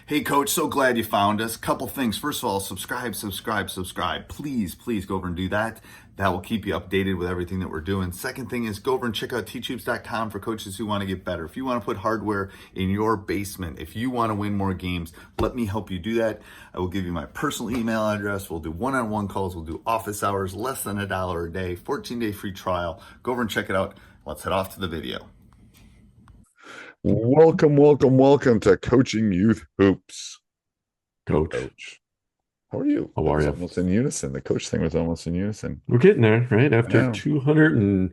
Hey, Coach, so glad you found us. Couple things. First of all, subscribe. Please go over and do that. That will keep you updated with everything that we're doing. Second thing is go over and check out teachhoops.com for coaches who want to get better. If you want to put hardware in your basement, if you want to win more games, let me help you do that. I will give you my personal email address. We'll do one-on-one calls. We'll do office hours, less than $1 a day, 14-day free trial. Go over and check it out. Let's head off to the video. Welcome to Coaching Youth Hoops. Coach, Coach, how are you? how That are was you? almost in unison. The coach thing was almost in unison. We're getting there, right? After Yeah. 200 and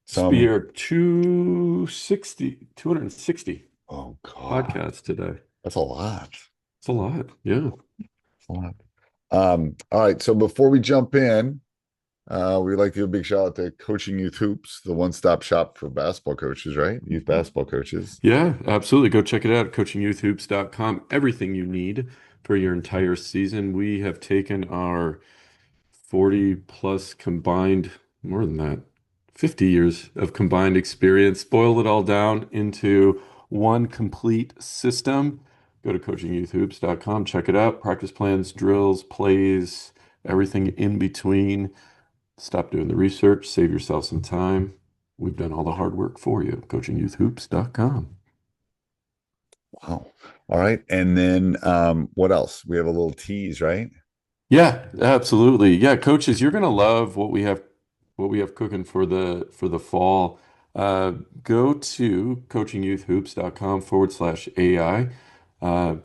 Some, spear 260 oh God, podcasts today. that's a lot. It's a lot. Yeah. That's a lot. All right. So before we jump in, we'd like to give a big shout out to Coaching Youth Hoops, the one-stop shop for basketball coaches, right? Youth basketball coaches. Yeah, absolutely. Go check it out, coachingyouthhoops.com. Everything you need for your entire season. We have taken our 40 plus combined, more than that, 50 years of combined experience, boil it all down into one complete system. Go to coachingyouthhoops.com, check it out. Practice plans, drills, plays, everything in between. Stop doing the research, save yourself some time. We've done all the hard work for you. Coachingyouthhoops.com. Wow. All right. And then what else? We have a little tease, right? Yeah, absolutely. Yeah, coaches, you're gonna love what we have cooking for the fall. Go to coachingyouthhoops.com/AI.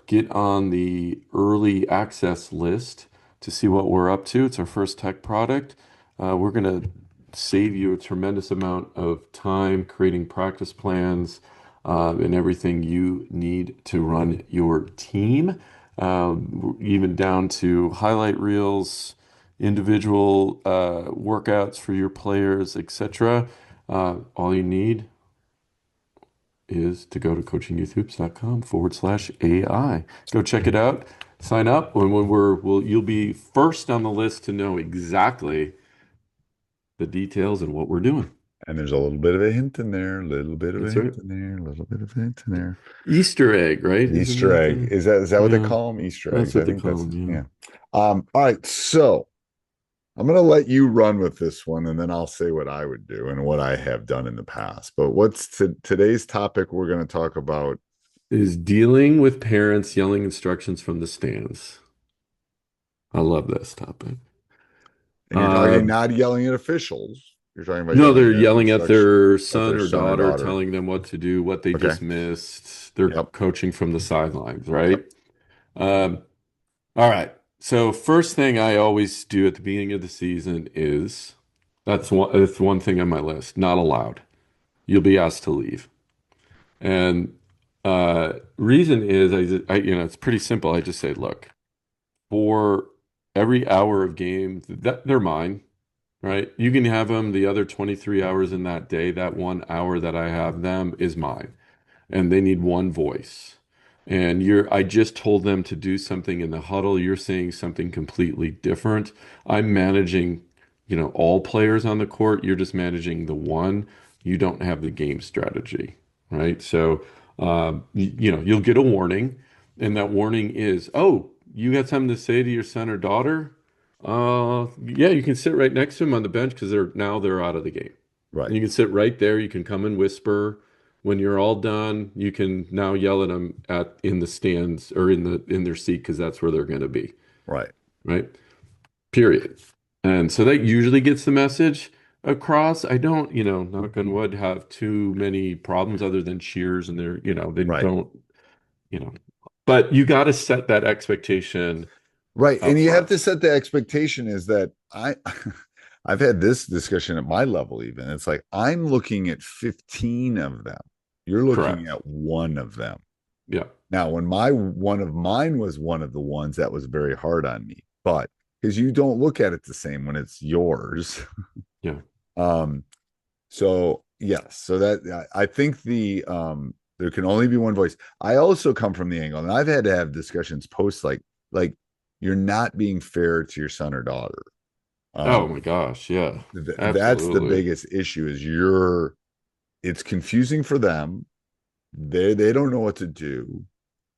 Get on the early access list to see what we're up to. It's our first tech product. We're gonna save you a tremendous amount of time creating practice plans and everything you need to run your team, even down to highlight reels, individual workouts for your players, etc. All you need is to go to coachingyouthhoops.com/AI. Go check it out. Sign up you'll be first on the list to know exactly the details and what we're doing. And there's a little bit of a hint in there, a little bit of a That's right. hint in there, a little bit of a hint in there. Easter egg, right? Isn't Easter that egg. Is that what they yeah, call them? Easter that's eggs. I what they think call that's them, yeah. All right. So I'm gonna let you run with this one, and then I'll say what I would do and what I have done in the past. But what's today's topic we're gonna talk about? is dealing with parents yelling instructions from the stands. I love this topic. And you're Uh, talking not yelling at officials. You're talking about no, yelling they're at yelling at instruction their at son their or son or daughter, daughter. telling them what to do, what they Okay. just missed. They're Yep. coaching from the sidelines, Yep. right? Um, all right. So first thing I always do at the beginning of the season is that's one thing on my list. Not allowed. You'll be asked to leave. And reason is it's pretty simple. I just say, look, for every hour of game, that they're mine, right? You can have them the other 23 hours in that day. That 1 hour that I have them is mine, and they need one voice. And I just told them to do something in the huddle. You're saying something completely different. I'm managing, all players on the court. You're just managing the one. You don't have the game strategy, right? So, you'll get a warning, and that warning is, oh, you got something to say to your son or daughter? Yeah, you can sit right next to him on the bench because they're out of the game. Right. And you can sit right there. You can come and whisper. When you're all done, you can now yell at them in the stands or in their seat because that's where they're going to be, Right. right? Period. And so that usually gets the message across. I don't, knock on wood, have too many problems other than cheers and they Right. don't, you know, but you got to set that expectation Right. And up you have front. to set the expectation is that I've had this discussion at my level even. It's like I'm looking at 15 of them. You're looking Correct. at one of them. Yeah. Now, when my one of mine was one of the ones that was very hard on me, but because you don't look at it the same when it's yours. Yeah. Um, so yes, so that I think there can only be one voice. I also come from the angle, and I've had to have discussions post like you're not being fair to your son or daughter. Oh Um, my gosh. Yeah. that's the Absolutely. biggest issue is it's confusing for them. They don't know what to do.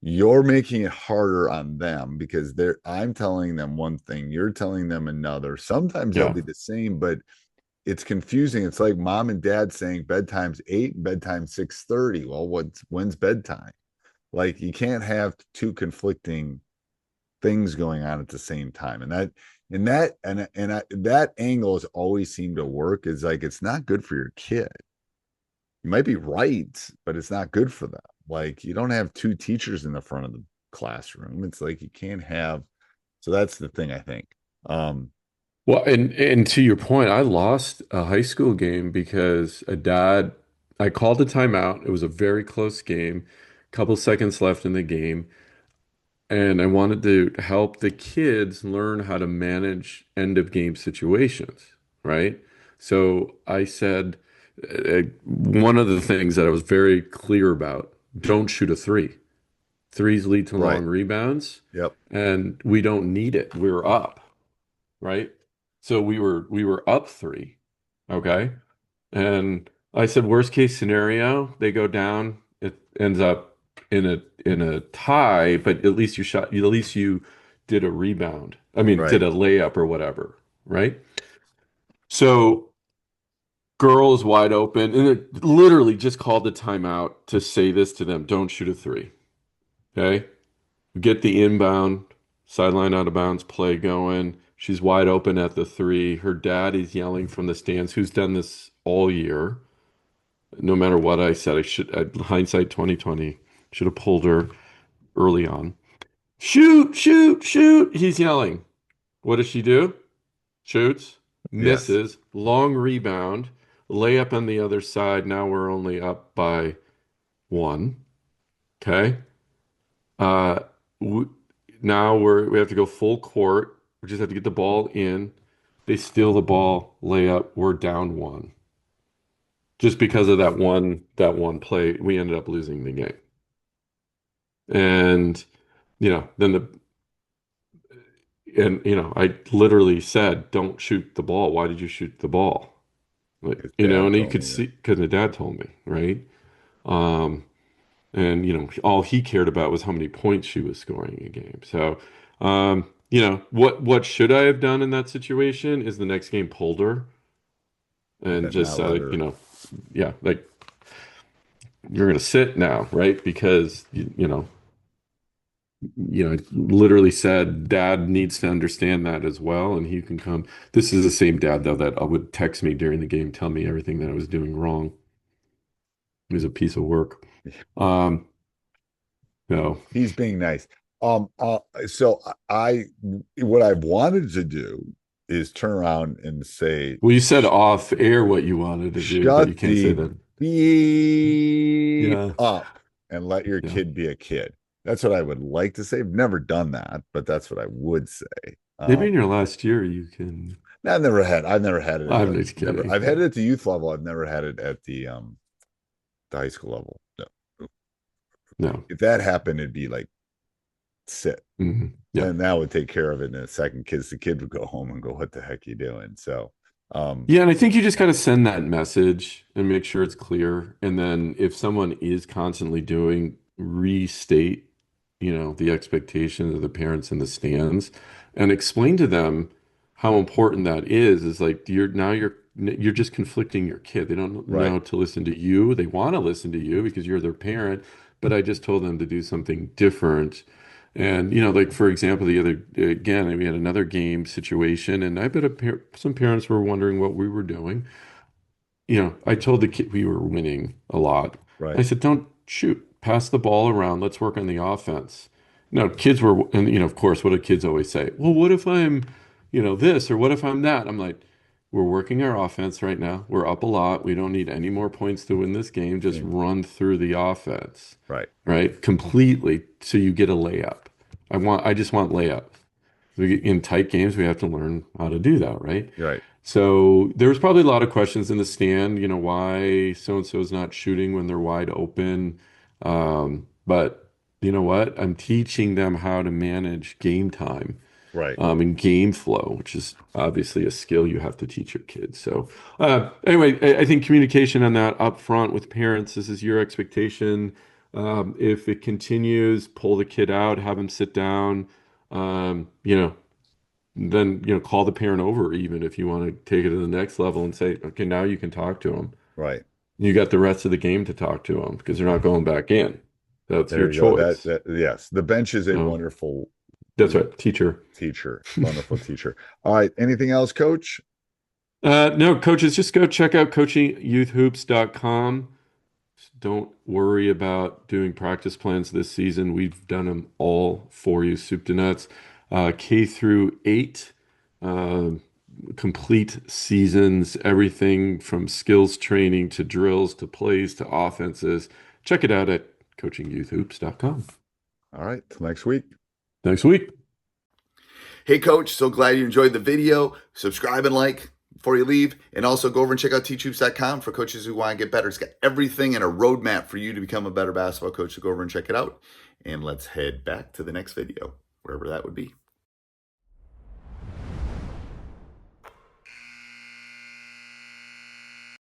you're making it harder on them because I'm telling them one thing, you're telling them another. Sometimes they'll Yeah. be the same, but it's confusing. It's like mom and dad saying bedtime's 8 and bedtime's 6:30. Well, when's bedtime? Like you can't have two conflicting things going on at the same time. That angle has always seemed to work. Is like it's not good for your kid. You might be right, but it's not good for them. Like you don't have two teachers in the front of the classroom. It's like you can't have. So that's the thing I think. Um, Well, and to your point, I lost a high school game because I called a timeout. It was a very close game, couple seconds left in the game, and I wanted to help the kids learn how to manage end of game situations, right? So I said, one of the things that I was very clear about, don't shoot a three. Threes lead to right. long rebounds, Yep. and we don't need it. We were up, right? So we were up three, okay? And I said, worst case scenario, they go down. It ends up in a tie, but at least you did a rebound. I mean, Right. did a layup or whatever, right? So girl is wide open, and it literally just called the timeout to say this to them: don't shoot a three. Okay, get the inbound, sideline out of bounds play going. She's wide open at the three. Her dad is yelling from the stands, who's done this all year. No matter what I said, hindsight 2020, should have pulled her early on. Shoot, shoot, shoot. He's yelling. What does she do? Shoots, Yes. misses, long rebound, layup on the other side. Now we're only up by one. Okay. Uh, w Now we have to go full court. We just have to get the ball in. They steal the ball, layup. We're down one. Just because of that one play, we ended up losing the game. And then I literally said, "Don't shoot the ball. Why did you shoot the ball?" Like, His dad and you told could me that. see because the dad told me, right? Um, and all he cared about was how many points she was scoring a game. So, what should I have done in that situation is the next game pulled her and And just not said, let like, her. yeah, like you're gonna sit now, right? Because literally said dad needs to understand that as well, and he can come. This is the same dad though that would text me during the game, tell me everything that I was doing wrong. He was a piece of work. Um, no. He's being nice. So what I've wanted to do is turn around and say, Well, you said off air what you wanted to do, but you shut can't say the that. beep Yeah. up and let your Yeah. kid be a kid. That's what I would like to say. I've never done that, but that's what I would say. Maybe in your last year you can. I've never had it at I'm the just never kidding. I've had it at the youth level. I've never had it at the high school level. No. No. If that happened, it'd be like sit. Yeah. And that would take care of it in a second. The kid would go home and go, what the heck are you doing? So Yeah, and I think you just got to send that message and make sure it's clear. And then if someone is constantly restate, the expectations of the parents in the stands and explain to them how important that is like you're just conflicting your kid. They don't right, know to listen to you. They want to listen to you because you're their parent, but I just told them to do something different. And like for example, the other again, we had another game situation, and I bet some parents were wondering what we were doing. I told the kid we were winning a lot. I right. said, "Don't shoot, pass the ball around. Let's work on the offense." Now, kids were, and of course, what do kids always say? Well, what if I'm, this, or what if I'm that? I'm like, we're working our offense right now. We're up a lot. We don't need any more points to win this game. Just Same. run through the offense, Right, right? Completely, so you get a layup. I just want layup. In tight games, we have to learn how to do that, right? right, So there was probably a lot of questions in the stand, why so and so is not shooting when they're wide open. But you know what? I'm teaching them how to manage game time, right. and game flow, which is obviously a skill you have to teach your kids. So anyway, I think communication on that up front with parents, this is your expectation. If it continues, pull the kid out, have him sit down, you know, then, you know, call the parent over even if you want to take it to the next level and say, okay, now you can talk to him. Right. You got the rest of the game to talk to them because they're not going back in. That's There your you go. choice. Yes, the bench is a No. wonderful That's right, teacher. Wonderful teacher. All right. Anything else, Coach? No, coaches, just go check out coachingyouthhoops.com. Don't worry about doing practice plans this season. We've done them all for you, soup to nuts. K through 8, complete seasons, everything from skills training to drills to plays to offenses. Check it out at coachingyouthhoops.com. All right. Till next week. Next week. Hey, Coach, so glad you enjoyed the video. Subscribe and like before you leave. And also go over and check out teachhoops.com for coaches who want to get better. It's got everything and a roadmap for you to become a better basketball coach. So go over and check it out. And let's head back to the next video, wherever that would be.